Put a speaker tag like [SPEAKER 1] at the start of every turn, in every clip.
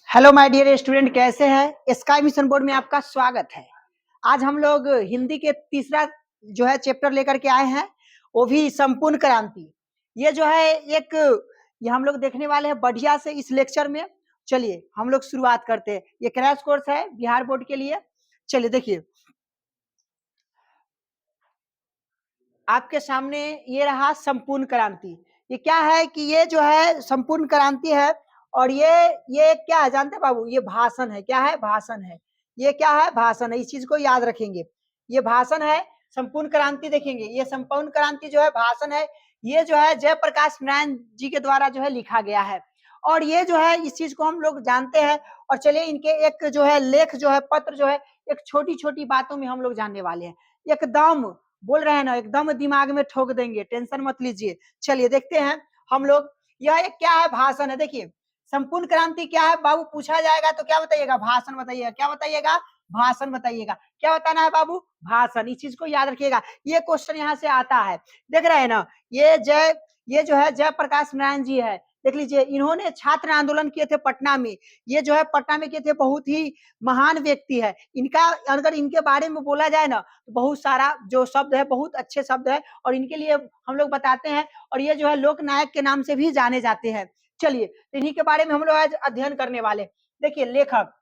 [SPEAKER 1] Hello my dear student, कैसे हैं? Sky mission board में आपका स्वागत है। आज हम लोग हिंदी के तीसरा जो है चैप्टर लेकर के आए हैं, वो भी संपूर्ण क्रांति। ये जो है एक ये हम लोग देखने वाले हैं बढ़िया से इस लेक्चर में। चलिए हम लोग शुरुआत करते हैं। ये क्रैश कोर्स है बिहार बोर्ड के लिए। चलिए देखिए, आपके सामने ये रहा संपूर्ण क्रांति। ये क्या है कि ये जो है संपूर्ण क्रांति है, और ये क्या है जानते हैं बाबू? ये भाषण है। क्या है? भाषण है। ये क्या है? भाषण है। इस चीज को याद रखेंगे। ये भाषण है। संपूर्ण क्रांति देखेंगे, ये संपूर्ण क्रांति जो है भाषण है। ये जो है जयप्रकाश नारायण जी के द्वारा जो है लिखा गया है, और ये जो है इस चीज को हम लोग जानते हैं। और चलिए इनके एक जो है लेख जो है पत्र जो है एक छोटी छोटी बातों में हम लोग जानने वाले हैं। एकदम बोल रहे हैं ना, एकदम दिमाग में ठोक देंगे, टेंशन मत लीजिए। चलिए देखते हैं हम लोग। यह एक क्या है? भाषण है। देखिए संपूर्ण क्रांति क्या है बाबू? पूछा जाएगा तो क्या बताइएगा? भाषण बताइएगा। क्या बताइएगा? भाषण बताइएगा। क्या बताना है बाबू? भाषण। इस चीज को याद रखिएगा, ये क्वेश्चन यहाँ से आता है। देख रहे हैं ना, ये जो है जयप्रकाश नारायण जी है। देख लीजिए, इन्होंने छात्र आंदोलन किए थे पटना में। ये जो है पटना में किए थे, बहुत ही महान व्यक्ति है। इनका अगर इनके बारे में बोला जाए ना, बहुत सारा जो शब्द है, बहुत अच्छे शब्द है, और इनके लिए हम लोग बताते हैं। और ये जो है लोक नायक के नाम से भी जाने जाते हैं। चलिए इन्हीं के बारे में हम लोग आज अध्ययन करने वाले। देखिए लेखक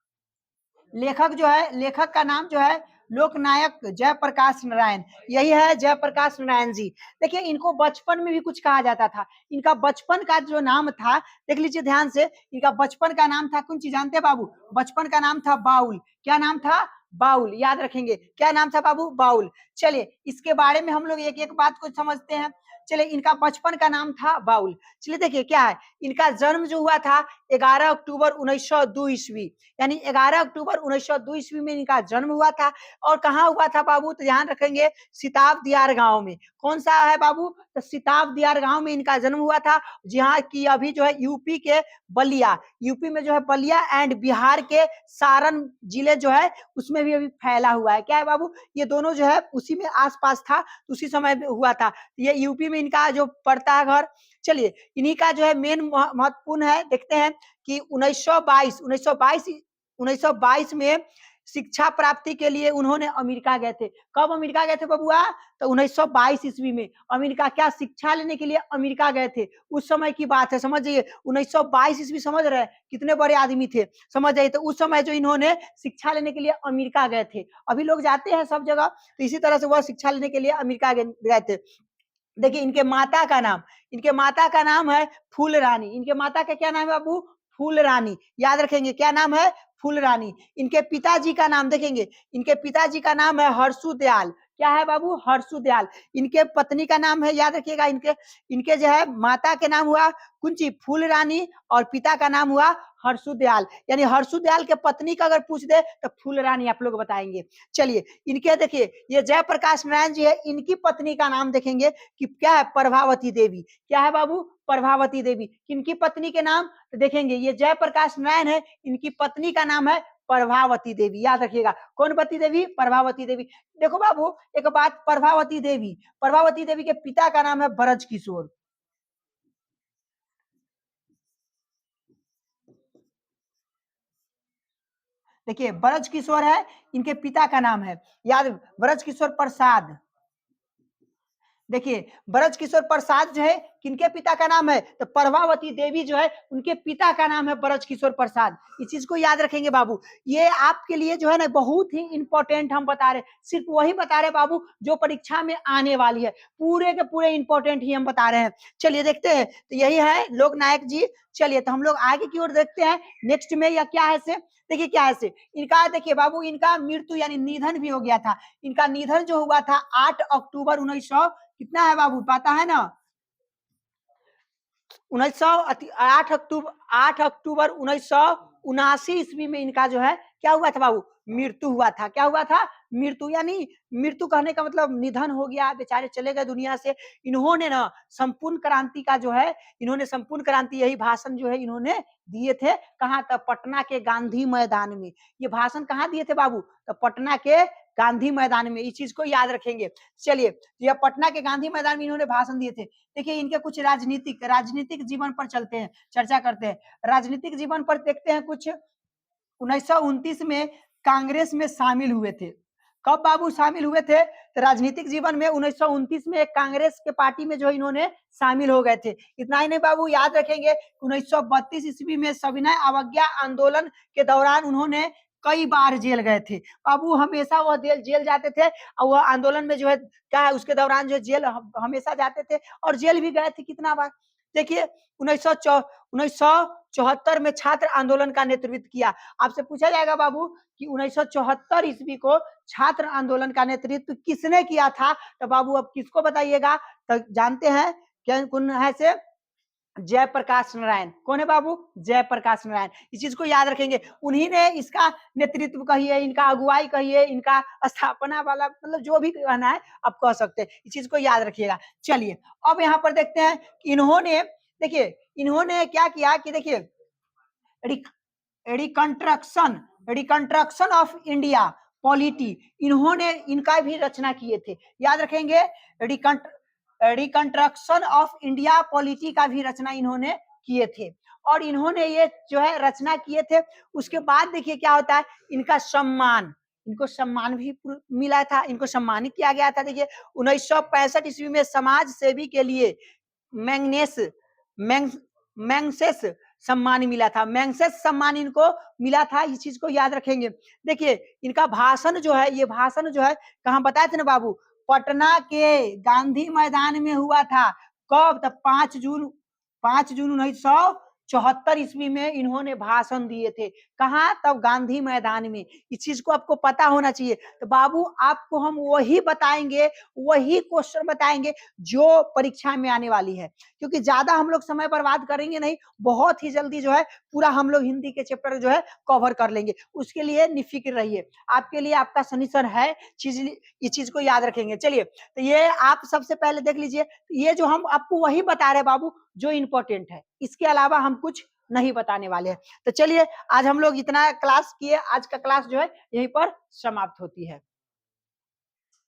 [SPEAKER 1] लेखक जो है, लेखक का नाम जो है लोकनायक जयप्रकाश नारायण। यही है जयप्रकाश नारायण जी। देखिए इनको बचपन में भी कुछ कहा जाता था। इनका बचपन का जो नाम था, देख लीजिए ध्यान से, इनका बचपन का नाम था कौन चीज जानते हैं बाबू? बचपन का नाम था बाउल। क्या नाम था? बाउल। याद रखेंगे, क्या नाम था बाबू? बाउल। चलिए इसके बारे में हम लोग एक एक बात को समझते हैं। चलिए इनका बचपन का नाम था बाउल। चलिए देखिए क्या है, इनका जन्म जो हुआ था 11 अक्टूबर 1902 ईस्वी, यानी 11 अक्टूबर 1902 ईस्वी में इनका जन्म हुआ था। और कहाँ हुआ था बाबू? तो ध्यान रखेंगे, सिताब दियार गांव में। कौन सा है बाबू? तो सिताब दियार गांव में इनका जन्म हुआ था, जहाँ की अभी जो है यूपी के बलिया, यूपी में जो है बलिया एंड बिहार के सारण जिले जो है उसमें भी अभी फैला हुआ है। क्या है बाबू? ये दोनों जो है उसी में आसपास था, उसी समय में हुआ था। ये यूपी में इनका जो पड़ता है घर। चलिए इन्हीं का जो है मेन महत्वपूर्ण है, देखते हैं कि 1922 में शिक्षा प्राप्ति के लिए उन्होंने अमेरिका गए थे। कब अमेरिका गए थे बबुआ? तो 1922 ईस्वी में अमेरिका क्या शिक्षा लेने के लिए अमेरिका गए थे। उस समय की बात है, समझ जाइए। 1922 ईस्वी, समझ रहे हैं कितने बड़े आदमी थे, समझ जाइए। तो उस समय जो इन्होंने शिक्षा लेने के लिए अमेरिका गए थे, अभी लोग जाते हैं सब जगह, तो इसी तरह से वह शिक्षा लेने के लिए अमेरिका गए थे। देखिए इनके माता का नाम है फूल रानी। इनके माता का क्या नाम है बाबू? फूल रानी। याद रखेंगे, क्या नाम है? फूल रानी। इनके पिताजी का नाम देखेंगे, इनके पिताजी का नाम है हर्षु दयाल। क्या है बाबू? हर्षु दयाल। इनके पत्नी का नाम है, याद रखिएगा, इनके इनके जो है माता के नाम हुआ कुंची फूल रानी, और पिता का नाम हुआ हर्षु दयाल। यानी हर्षु दयाल के पत्नी का अगर पूछ दे तो फूल रानी आप लोग बताएंगे। चलिए इनके देखिए, ये जयप्रकाश नारायण जी है, इनकी पत्नी का नाम देखेंगे कि क्या है? प्रभावती देवी। क्या है बाबू? प्रभावती देवी। किनकी पत्नी के नाम? तो देखेंगे ये जयप्रकाश नारायण है, इनकी पत्नी का नाम है प्रभावती देवी। याद रखिएगा, कौन पति देवी? प्रभावती देवी। देखो बाबू एक बात, प्रभावती देवी के पिता का नाम है ब्रज किशोर। देखिए ब्रज किशोर है, इनके पिता का नाम है, याद, ब्रज किशोर प्रसाद। देखिए ब्रज किशोर प्रसाद जो है किनके पिता का नाम है? तो प्रभावती देवी जो है उनके पिता का नाम है ब्रज किशोर प्रसाद। इस चीज को याद रखेंगे बाबू। ये आपके लिए जो है ना बहुत ही इंपॉर्टेंट हम बता रहे, सिर्फ वही बता रहे बाबू जो परीक्षा में आने वाली है। पूरे के पूरे इंपॉर्टेंट ही हम बता रहे हैं। चलिए देखते हैं, तो यही है लोक नायक जी। चलिए तो हम लोग आगे की ओर देखते हैं नेक्स्ट में, या क्या है से। देखिए क्या है से, इनका देखिए बाबू, इनका मृत्यु यानी निधन भी हो गया था। इनका निधन जो हुआ था 8 अक्टूबर 1900, कितना है बाबू पता है ना? 8 अक्टूबर 1979 ईस्वी में इनका जो है क्या हुआ था बाबू? मृत्यु हुआ था। क्या हुआ था? मृत्यु। यानी मृत्यु कहने का मतलब निधन हो गया, बेचारे चले गए दुनिया से। इन्होंने ना संपूर्ण क्रांति का जो है, इन्होंने संपूर्ण क्रांति यही भाषण जो है इन्होंने दिए थे। कहाँ तक? पटना के गांधी मैदान में। ये भाषण कहाँ दिए थे बाबू? तो पटना के गांधी मैदान में, इस चीज को याद रखेंगे। चलिए, यह पटना के गांधी मैदान में इन्होंने भाषण दिए थे। देखिए, इनके कुछ राजनीतिक जीवन पर चलते हैं, चर्चा करते हैं। राजनीतिक जीवन पर देखते हैं कुछ। 1929 में कांग्रेस में शामिल हुए थे। कब बाबू शामिल हुए थे? तो राजनीतिक जीवन में 1929 में कांग्रेस के पार्टी में जो इन्होंने शामिल हो गए थे। इतना ही नहीं बाबू, याद रखेंगे 1932 ईस्वी में सविनय अवज्ञा आंदोलन के दौरान उन्होंने कई बार जेल गए थे। बाबू हमेशा वह जेल जाते थे, और वह आंदोलन में जो है क्या है, उसके दौरान जो जेल हमेशा जाते थे, और जेल भी गए थे कितना बार। देखिए, 1974 में छात्र आंदोलन का नेतृत्व किया। आपसे पूछा जाएगा बाबू कि 1974 ईस्वी को छात्र आंदोलन का नेतृत्व किसने किया था, तो बाबू अब किसको बताइएगा? तो जानते हैं क्या, कौन है से? जयप्रकाश नारायण। कौन है बाबू? जयप्रकाश नारायण। इस चीज को याद रखेंगे, उन्हीं ने इसका नेतृत्व कहिए, इनका अगुवाई कहिए, इनका स्थापना वाला, मतलब जो भी कहना है आप कह सकते हैं। इस चीज को याद रखिएगा। चलिए, अब यहाँ पर देखते हैं कि इन्होंने, देखिए इन्होंने क्या किया कि देखिए, रिकंस्ट्रक्शन ऑफ इंडिया पॉलिटी, इन्होंने इनका भी रचना किए थे। याद रखेंगे, रिकंस्ट्रक्शन ऑफ इंडिया पॉलिटी का भी रचना इन्होंने किए थे। और इन्होंने ये जो है रचना किए थे, उसके बाद देखिए क्या होता है, इनका सम्मान, इनको सम्मान भी मिला था, इनको सम्मानित किया गया था। देखिए, 1965 ईस्वी में समाज सेवी के लिए मैग्सेस सम्मान मिला था। मैग्सेस सम्मान इनको मिला था, इस चीज को याद रखेंगे। देखिए, इनका भाषण जो है, ये भाषण जो है कहाँ बताए थे ना बाबू? पटना के गांधी मैदान में हुआ था। कब? तब 5 जून 1974 ईस्वी में इन्होंने भाषण दिए थे। कहाँ? तब गांधी मैदान में। इस चीज को आपको पता होना चाहिए। तो बाबू आपको हम वही बताएंगे, वही क्वेश्चन बताएंगे जो परीक्षा में आने वाली है, क्योंकि ज्यादा हम लोग समय बर्बाद करेंगे नहीं, बहुत ही जल्दी जो है पूरा हम लोग हिंदी के चैप्टर जो है कवर कर लेंगे। उसके लिए निफिक्र रहिए, आपके लिए आपका सनीचर है, इस चीज को याद रखेंगे। चलिए, तो ये आप सबसे पहले देख लीजिए, ये जो हम आपको वही बता रहे बाबू जो इंपॉर्टेंट है, इसके अलावा हम कुछ नहीं बताने वाले हैं। तो चलिए, आज हम लोग इतना क्लास किए, आज का क्लास जो है यहीं पर समाप्त होती है।